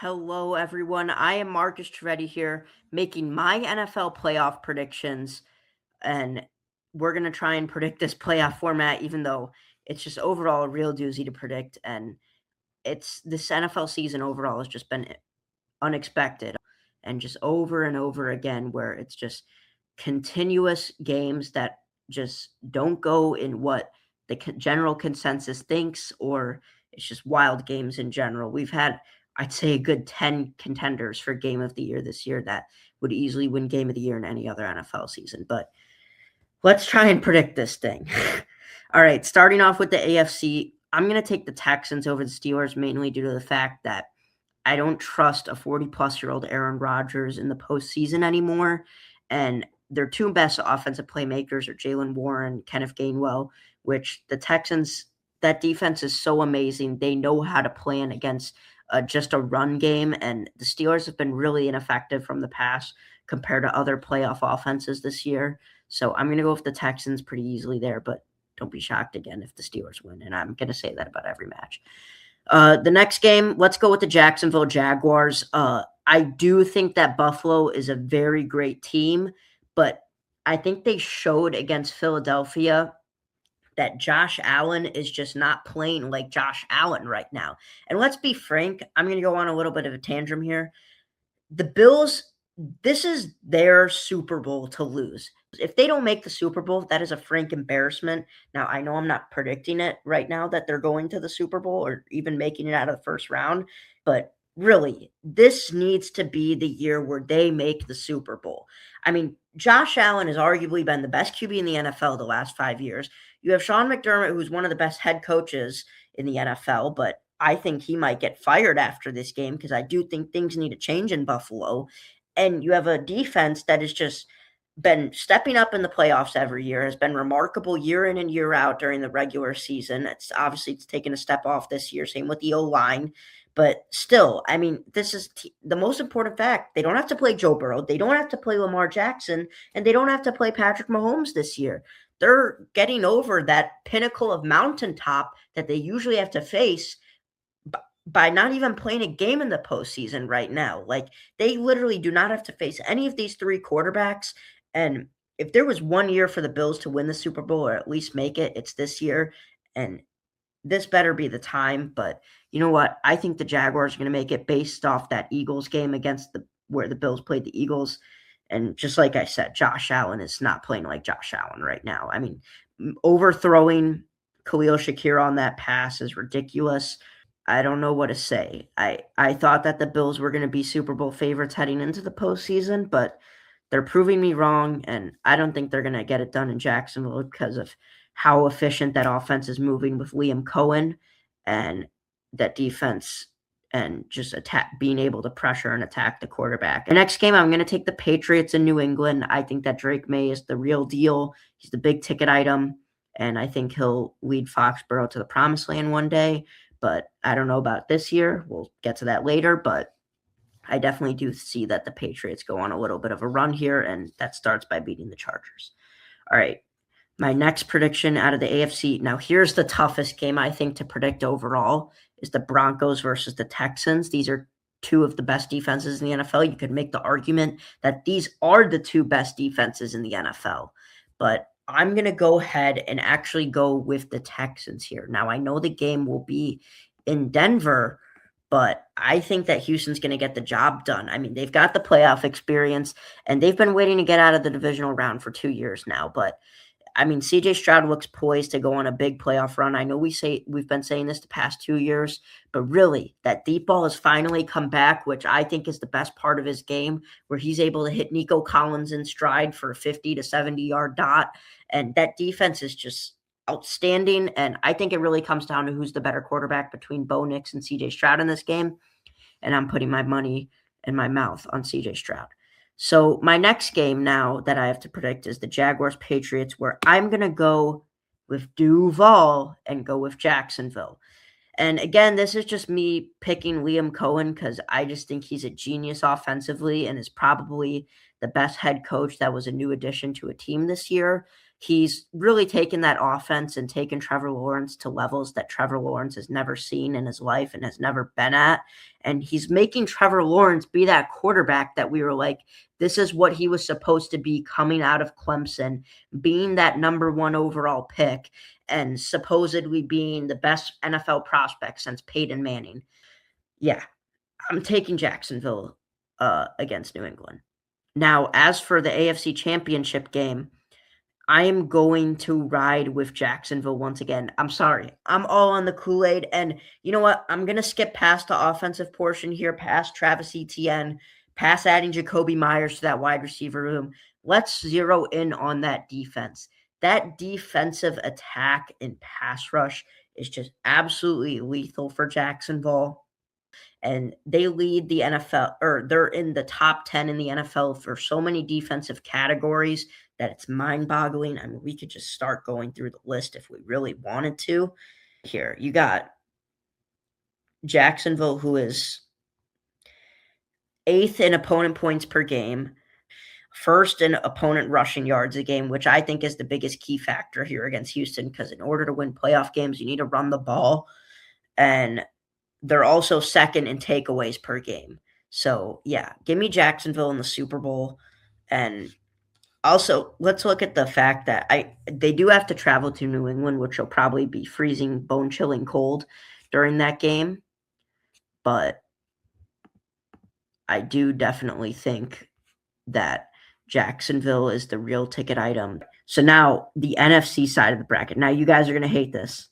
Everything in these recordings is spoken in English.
Hello, everyone. I am Markus Trvetti here, making my NFL playoff predictions, and we're gonna try and predict this playoff format, even though it's just overall a real doozy to predict. And it's this NFL season overall has just been unexpected, and just over and over again, where it's just continuous games that just don't go in what the general consensus thinks, or it's just wild games in general. We've had, I'd say, a good 10 contenders for game of the year this year that would easily win game of the year in any other NFL season. But let's try and predict this thing. All right, starting off with the AFC, I'm going to take the Texans over the Steelers, mainly due to the fact that I don't trust a 40-plus-year-old Aaron Rodgers in the postseason anymore. And their two best offensive playmakers are Jalen Warren, Kenneth Gainwell, which the Texans, that defense is so amazing. They know how to plan against just a run game, and the Steelers have been really ineffective from the pass compared to other playoff offenses this year. So I'm going to go with the Texans pretty easily there, but don't be shocked again if the Steelers win, and I'm going to say that about every match. The next game, let's go with the Jacksonville Jaguars. I do think that Buffalo is a very great team, but I think they showed against Philadelphia that Josh Allen is just not playing like Josh Allen right now. And let's be frank, I'm going to go on a little bit of a tantrum here. The Bills, this is their Super Bowl to lose. If they don't make the Super Bowl, that is a frank embarrassment. Now, I know I'm not predicting it right now that they're going to the Super Bowl or even making it out of the first round, but really, this needs to be the year where they make the Super Bowl. I mean, Josh Allen has arguably been the best QB in the NFL the last 5 years. You have Sean McDermott, who's one of the best head coaches in the NFL, but I think he might get fired after this game because I do think things need to change in Buffalo. And you have a defense that has just been stepping up in the playoffs every year, has been remarkable year in and year out during the regular season. It's taken a step off this year, same with the O-line. But still, I mean, this is the most important fact. They don't have to play Joe Burrow. They don't have to play Lamar Jackson. And they don't have to play Patrick Mahomes this year. They're getting over that pinnacle of mountaintop that they usually have to face by not even playing a game in the postseason right now. Like, they literally do not have to face any of these three quarterbacks. And if there was 1 year for the Bills to win the Super Bowl or at least make it, it's this year. And this better be the time. But you know what? I think the Jaguars are going to make it based off that Eagles game where the Bills played the Eagles. And just like I said, Josh Allen is not playing like Josh Allen right now. I mean, overthrowing Khalil Shakir on that pass is ridiculous. I don't know what to say. I thought that the Bills were going to be Super Bowl favorites heading into the postseason, but they're proving me wrong, and I don't think they're going to get it done in Jacksonville because of how efficient that offense is moving with Liam Cohen and that defense and just being able to pressure and attack the quarterback. The next game, I'm going to take the Patriots in New England. I think that Drake May is the real deal. He's the big ticket item, and I think he'll lead Foxborough to the promised land one day. But I don't know about this year. We'll get to that later, but I definitely do see that the Patriots go on a little bit of a run here, and that starts by beating the Chargers. All right, my next prediction out of the AFC. Now, here's the toughest game, I think, to predict overall is the Broncos versus the Texans. These are two of the best defenses in the NFL. You could make the argument that these are the two best defenses in the NFL, but I'm going to go ahead and actually go with the Texans here. Now, I know the game will be in Denver, but I think that Houston's going to get the job done. I mean, they've got the playoff experience, and they've been waiting to get out of the divisional round for 2 years now. But, I mean, C.J. Stroud looks poised to go on a big playoff run. I know we've been saying this the past 2 years, but really, that deep ball has finally come back, which I think is the best part of his game, where he's able to hit Nico Collins in stride for a 50 to 70-yard dot. And that defense is just outstanding. And I think it really comes down to who's the better quarterback between Bo Nix and CJ Stroud in this game. And I'm putting my money in my mouth on CJ Stroud. So my next game now that I have to predict is the Jaguars-Patriots, where I'm going to go with Duval and go with Jacksonville. And again, this is just me picking Liam Cohen because I just think he's a genius offensively and is probably the best head coach that was a new addition to a team this year. He's really taken that offense and taken Trevor Lawrence to levels that Trevor Lawrence has never seen in his life and has never been at. And he's making Trevor Lawrence be that quarterback that we were like, this is what he was supposed to be coming out of Clemson, being that number 1 overall pick and supposedly being the best NFL prospect since Peyton Manning. Yeah, I'm taking Jacksonville against New England. Now, as for the AFC Championship game, I am going to ride with Jacksonville once again. I'm sorry. I'm all on the Kool-Aid. And you know what? I'm going to skip past the offensive portion here, past Travis Etienne, past adding Jacoby Myers to that wide receiver room. Let's zero in on that defense. That defensive attack and pass rush is just absolutely lethal for Jacksonville. And they lead the NFL, or they're in the top 10 in the NFL for so many defensive categories that it's mind-boggling. I mean, we could just start going through the list if we really wanted to. Here, you got Jacksonville, who is 8th in opponent points per game, 1st in opponent rushing yards a game, which I think is the biggest key factor here against Houston, because in order to win playoff games, you need to run the ball. And they're also 2nd in takeaways per game. So, yeah, give me Jacksonville in the Super Bowl. And also, let's look at the fact that they do have to travel to New England, which will probably be freezing, bone-chilling cold during that game. But I do definitely think that Jacksonville is the real ticket item. So now the NFC side of the bracket. Now you guys are going to hate this,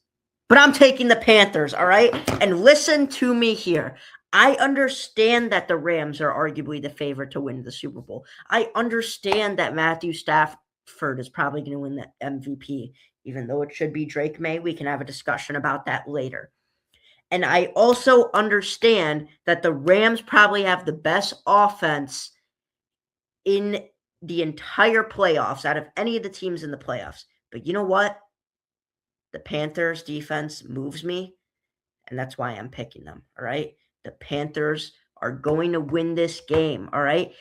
but I'm taking the Panthers, all right? And listen to me here. I understand that the Rams are arguably the favorite to win the Super Bowl. I understand that Matthew Stafford is probably going to win the MVP, even though it should be Drake May. We can have a discussion about that later. And I also understand that the Rams probably have the best offense in the entire playoffs out of any of the teams in the playoffs. But you know what? The Panthers defense moves me, and that's why I'm picking them, all right? The Panthers are going to win this game, all right?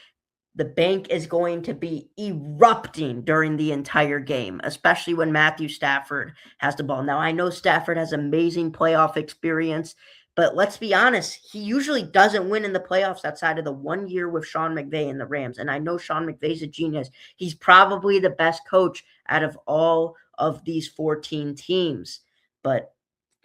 The bank is going to be erupting during the entire game, especially when Matthew Stafford has the ball. Now, I know Stafford has amazing playoff experience, but let's be honest, he usually doesn't win in the playoffs outside of the 1 year with Sean McVay and the Rams. And I know Sean McVay's a genius. He's probably the best coach out of all of these 14 teams. But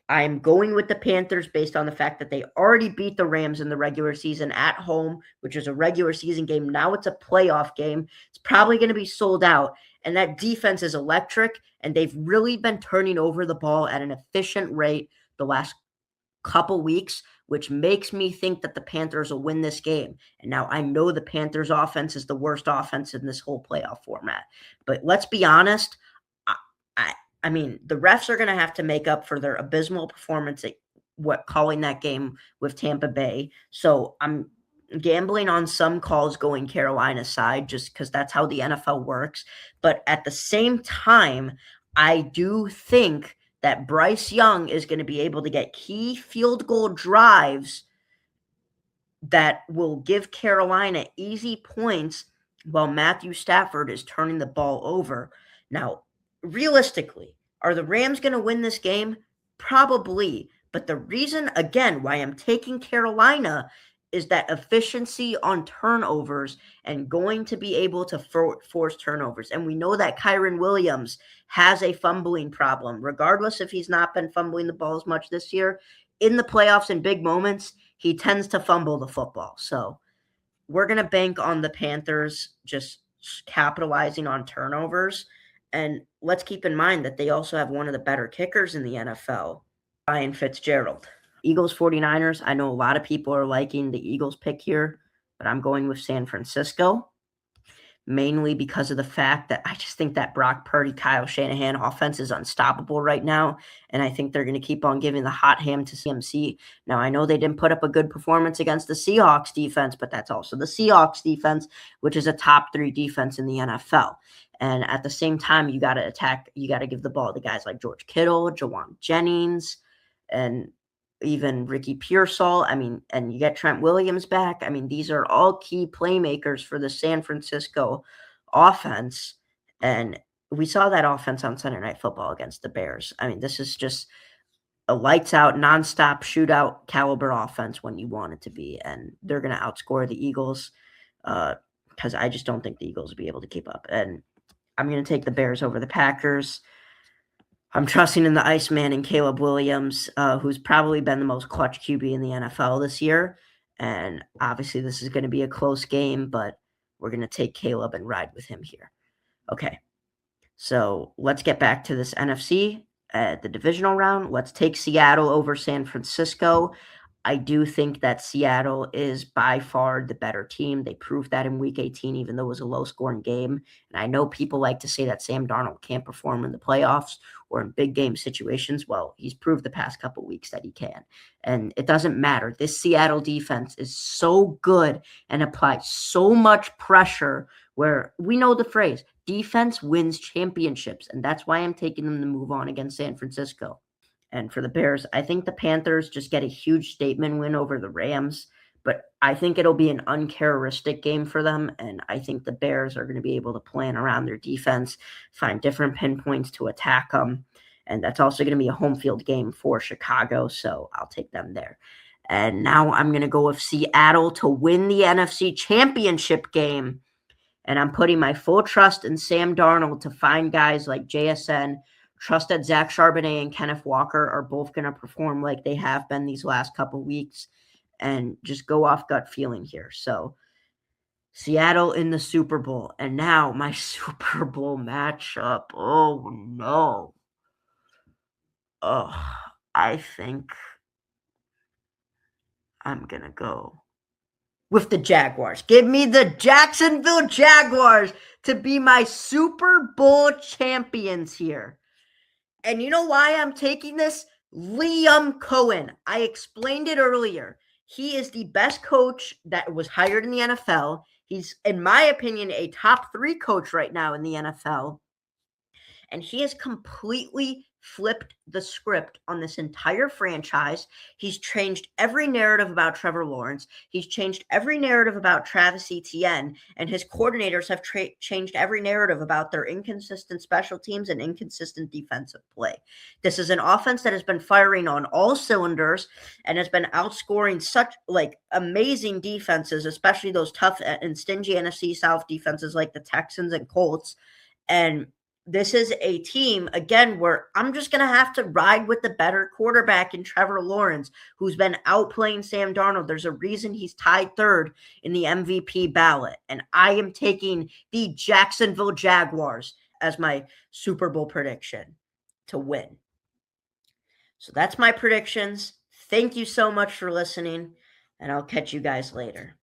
I'm going with the Panthers based on the fact that they already beat the Rams in the regular season at home, which is a regular season game. Now it's a playoff game. It's probably going to be sold out. And that defense is electric, and they've really been turning over the ball at an efficient rate the last couple weeks, which makes me think that the Panthers will win this game. And now I know the Panthers offense is the worst offense in this whole playoff format. But let's be honest, I mean, the refs are going to have to make up for their abysmal performance at calling that game with Tampa Bay. So I'm gambling on some calls going Carolina's side just because that's how the NFL works. But at the same time, I do think that Bryce Young is going to be able to get key field goal drives that will give Carolina easy points while Matthew Stafford is turning the ball over. Now, realistically, are the Rams going to win this game? Probably. But the reason, again, why I'm taking Carolina is that efficiency on turnovers and going to be able to force turnovers. And we know that Kyren Williams has a fumbling problem. Regardless if he's not been fumbling the ball as much this year, in the playoffs and big moments, he tends to fumble the football. So we're going to bank on the Panthers just capitalizing on turnovers. And let's keep in mind that they also have one of the better kickers in the NFL, Ryan Fitzgerald. Eagles 49ers, I know a lot of people are liking the Eagles pick here, but I'm going with San Francisco, mainly because of the fact that I just think that Brock Purdy, Kyle Shanahan offense is unstoppable right now, and I think they're going to keep on giving the hot hand to CMC. Now, I know they didn't put up a good performance against the Seahawks defense, but that's also the Seahawks defense, which is a top 3 defense in the NFL. And at the same time, you got to attack, you got to give the ball to guys like George Kittle, Jawan Jennings, and even Ricky Pearsall. I mean, and you get Trent Williams back. I mean, these are all key playmakers for the San Francisco offense. And we saw that offense on Sunday Night Football against the Bears. I mean, this is just a lights out, nonstop shootout caliber offense when you want it to be, and they're going to outscore the Eagles because I just don't think the Eagles will be able to keep up. And I'm going to take the Bears over the Packers. I'm trusting in the Iceman and Caleb Williams, who's probably been the most clutch QB in the NFL this year. And obviously, this is going to be a close game, but we're going to take Caleb and ride with him here. Okay, so let's get back to this NFC at the divisional round. Let's take Seattle over San Francisco. I do think that Seattle is by far the better team. They proved that in Week 18, even though it was a low-scoring game. And I know people like to say that Sam Darnold can't perform in the playoffs or in big game situations. Well, he's proved the past couple weeks that he can. And it doesn't matter. This Seattle defense is so good and applies so much pressure where we know the phrase, defense wins championships. And that's why I'm taking them to move on against San Francisco. And for the Bears, I think the Panthers just get a huge statement win over the Rams, but I think it'll be an uncharacteristic game for them, and I think the Bears are going to be able to plan around their defense, find different pinpoints to attack them, and that's also going to be a home field game for Chicago, so I'll take them there. And now I'm going to go with Seattle to win the NFC Championship game, and I'm putting my full trust in Sam Darnold to find guys like JSN. Trust that Zach Charbonnet and Kenneth Walker are both going to perform like they have been these last couple weeks and just go off gut feeling here. So Seattle in the Super Bowl. And now my Super Bowl matchup. Oh, no. Oh, I think I'm going to go with the Jaguars. Give me the Jacksonville Jaguars to be my Super Bowl champions here. And you know why I'm taking this? Liam Cohen. I explained it earlier. He is the best coach that was hired in the NFL. He's, in my opinion, a top 3 coach right now in the NFL. And he has completely flipped the script on this entire franchise. He's changed every narrative about Trevor Lawrence. He's changed every narrative about Travis Etienne. And his coordinators have changed every narrative about their inconsistent special teams and inconsistent defensive play. This is an offense that has been firing on all cylinders and has been outscoring such amazing defenses, especially those tough and stingy NFC South defenses like the Texans and Colts. And this is a team, again, where I'm just going to have to ride with the better quarterback in Trevor Lawrence, who's been outplaying Sam Darnold. There's a reason he's tied 3rd in the MVP ballot. And I am taking the Jacksonville Jaguars as my Super Bowl prediction to win. So that's my predictions. Thank you so much for listening, and I'll catch you guys later.